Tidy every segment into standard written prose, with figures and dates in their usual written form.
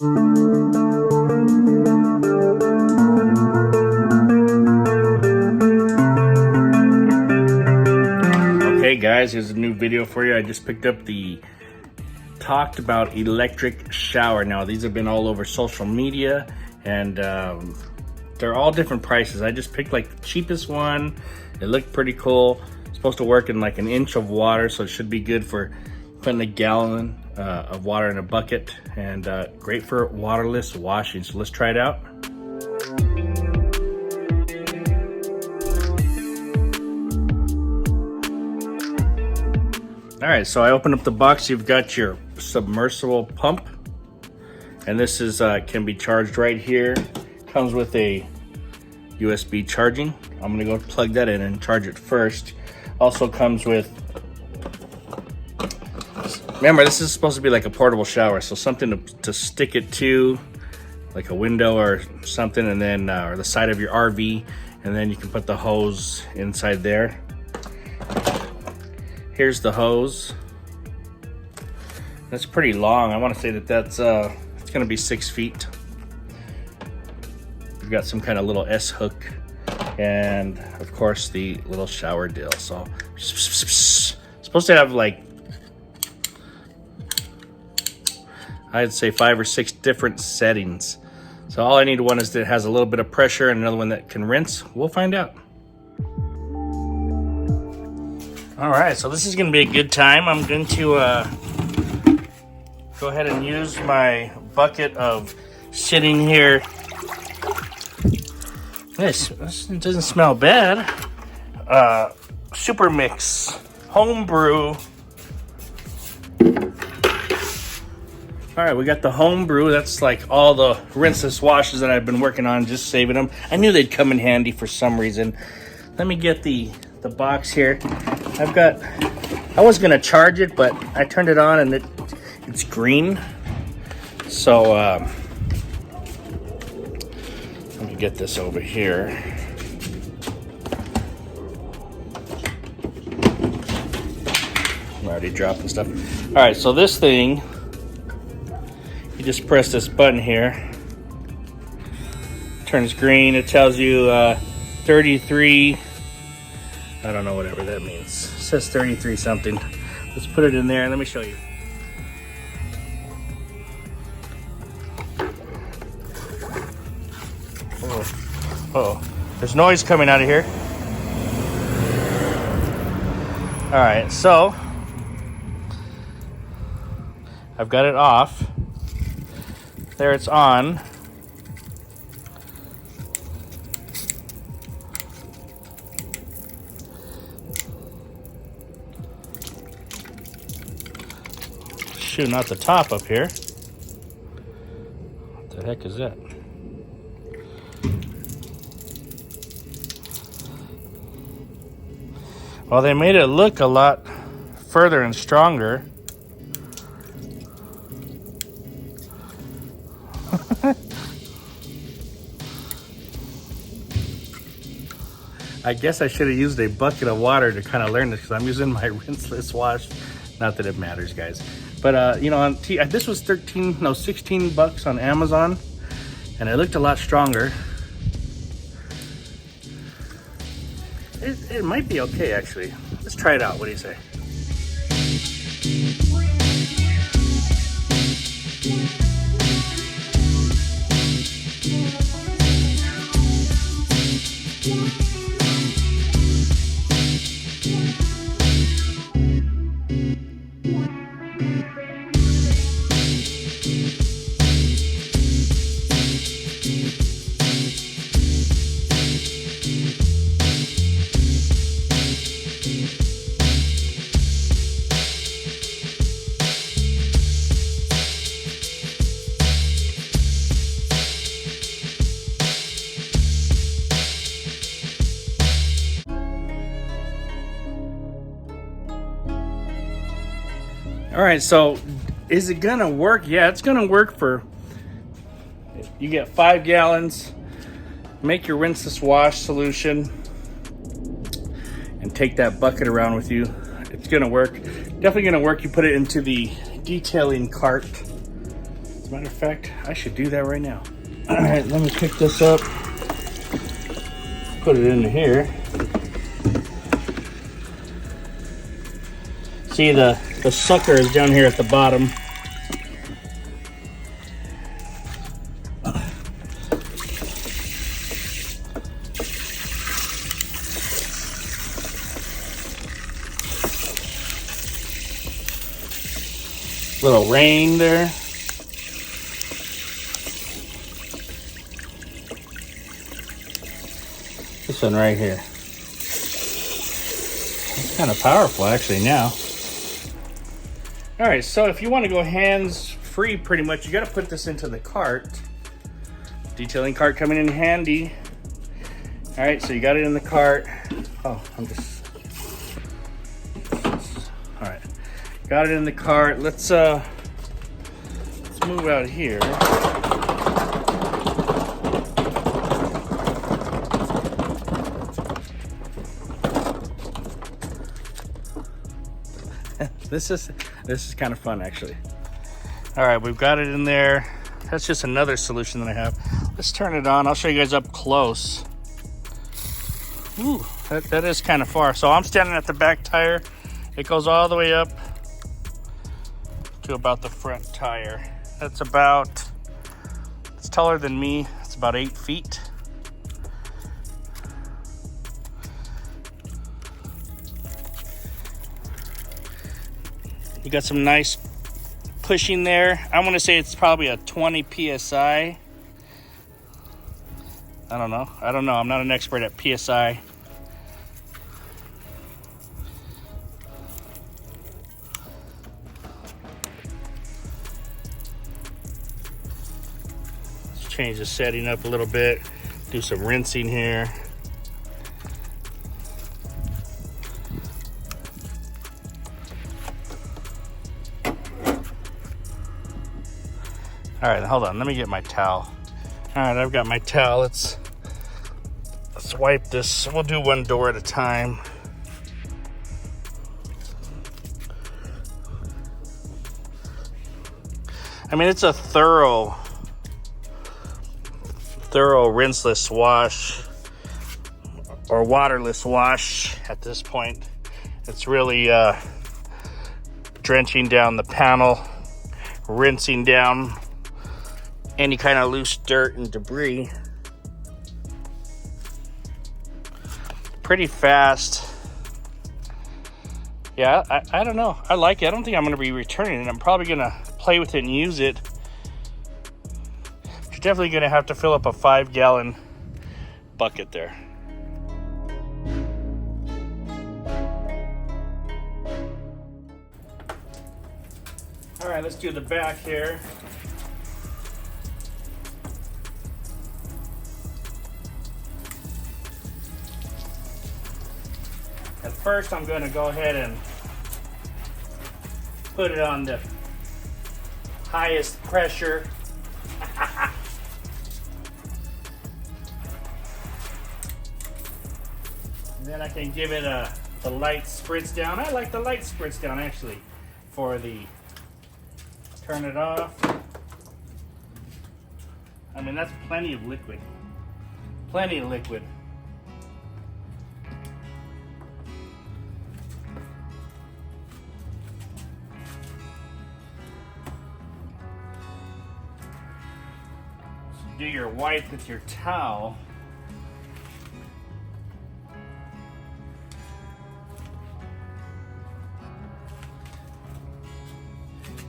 Okay guys, here's a new video for you. I just picked up the talked about electric shower. Now these have been all over social media, and they're all different prices. I just picked like the cheapest one. It looked pretty cool. It's supposed to work in like an inch of water, so it should be good for putting a gallon of water in a bucket, and great for waterless washing. So let's try it out. All right, so I opened up the box. You've got your submersible pump, and this is can be charged right here. Comes with a USB charging. I'm gonna go plug that in and charge it first. Also comes with, remember this is supposed to be like a portable shower, so something to stick it to, like a window or something, and then or the side of your RV, and then you can put the hose inside there. Here's the hose. That's pretty long. I want to say that that's it's going to be 6 feet. You've got some kind of little S hook, and of course the little shower deal. So supposed to have like, I'd say 5 or 6 different settings. So all I need one is that it has a little bit of pressure, and another one that can rinse. We'll find out. All right, so this is gonna be a good time. I'm going to go ahead and use my bucket of sitting here. This doesn't smell bad. Super Mix Homebrew. All right, we got the Homebrew. That's like all the rinseless washes that I've been working on, just saving them. I knew they'd come in handy for some reason. Let me get the box here. I was gonna charge it, but I turned it on and it's green. So let me get this over here. I'm already dropping stuff. All right, so this thing, you just press this button here. Turns green. It tells you 33. I don't know, whatever that means. It says 33 something. Let's put it in there and let me show you. Oh, there's noise coming out of here. All right, so I've got it off. There, it's on. Shooting out the top up here. What the heck is that? Well, they made it look a lot further and stronger. I guess I should have used a bucket of water to kind of learn this, because I'm using my rinseless wash. Not that it matters, guys. But you know, this was 16 bucks on Amazon, and it looked a lot stronger. It might be okay, actually. Let's try it out. What do you say? All right, so is it gonna work? Yeah, it's gonna work for, you get 5 gallons, make your rinseless wash solution, and take that bucket around with you. It's gonna work, definitely gonna work. You put it into the detailing cart. As a matter of fact, I should do that right now. All right, let me pick this up, put it in here. See, the sucker is down here at the bottom. Little rain there. This one right here. It's kind of powerful actually now. All right, so if you want to go hands-free pretty much, you got to put this into the cart. Detailing cart coming in handy. All right, so you got it in the cart. Oh, all right. Got it in the cart. Let's move out here. This is kind of fun actually. All right, we've got it in there. That's just another solution that I have. Let's turn it on. I'll show you guys up close. Ooh, that is kind of far. So I'm standing at the back tire. It goes all the way up to about the front tire. It's taller than me. It's about 8 feet. You got some nice pushing there. I want to say it's probably a 20 PSI. I don't know. I'm not an expert at PSI. Let's change the setting up a little bit. Do some rinsing here. All right, hold on. Let me get my towel. All right, I've got my towel. Let's wipe this. We'll do one door at a time. I mean, it's a thorough rinseless wash or waterless wash at this point. It's really drenching down the panel, rinsing down any kind of loose dirt and debris. Pretty fast. Yeah, I don't know. I like it. I don't think I'm going to be returning it. I'm probably going to play with it and use it. You're definitely going to have to fill up a 5-gallon bucket there. All right, let's do the back here. At first, I'm going to go ahead and put it on the highest pressure. And then I can give it the light spritz down. I like the light spritz down actually for the turn it off. I mean, that's plenty of liquid. Plenty of liquid. Do your wipe with your towel.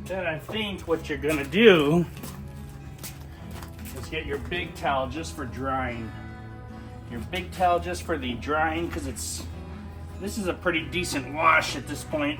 Then I think what you're gonna do is get your big towel just for drying. Your big towel just for the drying, because this is a pretty decent wash at this point.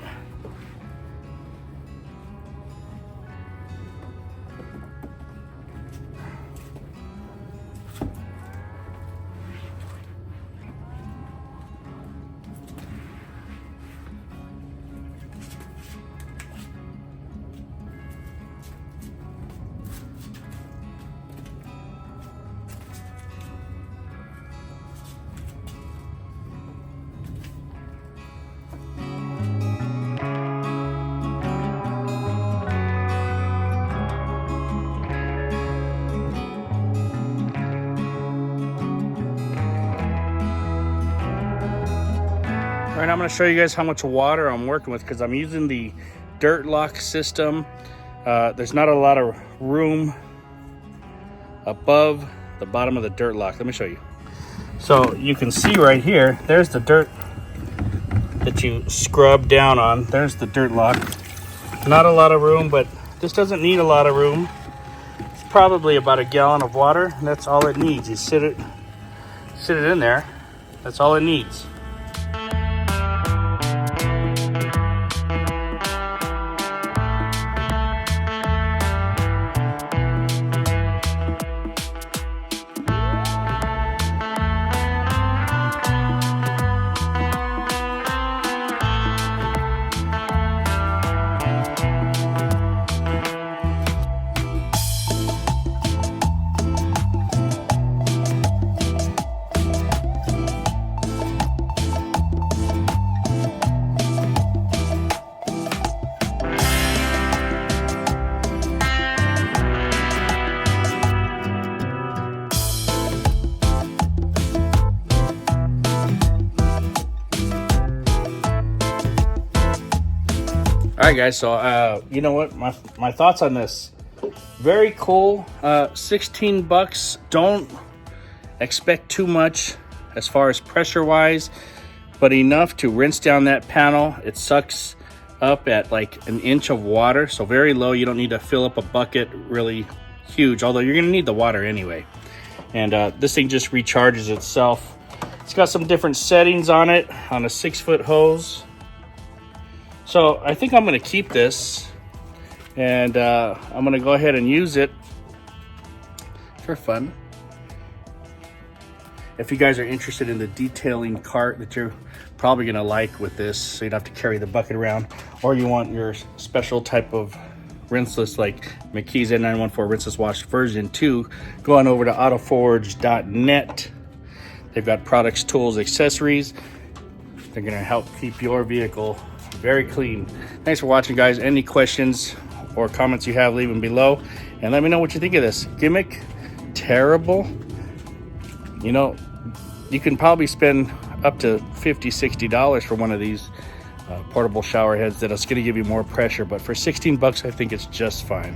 All right, I'm going to show you guys how much water I'm working with because I'm using the dirt lock system. There's not a lot of room above the bottom of the dirt lock. Let me show you. So you can see right here, there's the dirt that you scrub down on. There's the dirt lock. Not a lot of room, but this doesn't need a lot of room. It's probably about a gallon of water, and that's all it needs. You sit it in there. That's all it needs. All right, guys, so you know what, my thoughts on this, very cool. 16 bucks. Don't expect too much as far as pressure wise, but enough to rinse down that panel. It sucks up at like an inch of water, so very low. You don't need to fill up a bucket really huge, although you're gonna need the water anyway. And this thing just recharges itself. It's got some different settings on it, on a 6-foot hose. So I think I'm gonna keep this, and I'm gonna go ahead and use it for fun. If you guys are interested in the detailing cart that you're probably gonna like with this, so you don't have to carry the bucket around, or you want your special type of rinseless like McKee's N914 Rinseless Wash version 2, go on over to autoforge.net. They've got products, tools, accessories. They're gonna help keep your vehicle very clean. Thanks for watching, guys. Any questions or comments you have, leave them below, and let me know what you think of this gimmick. Terrible. You know, you can probably spend up to $50-$60 for one of these portable shower heads that's going to give you more pressure, but for 16 bucks I think it's just fine.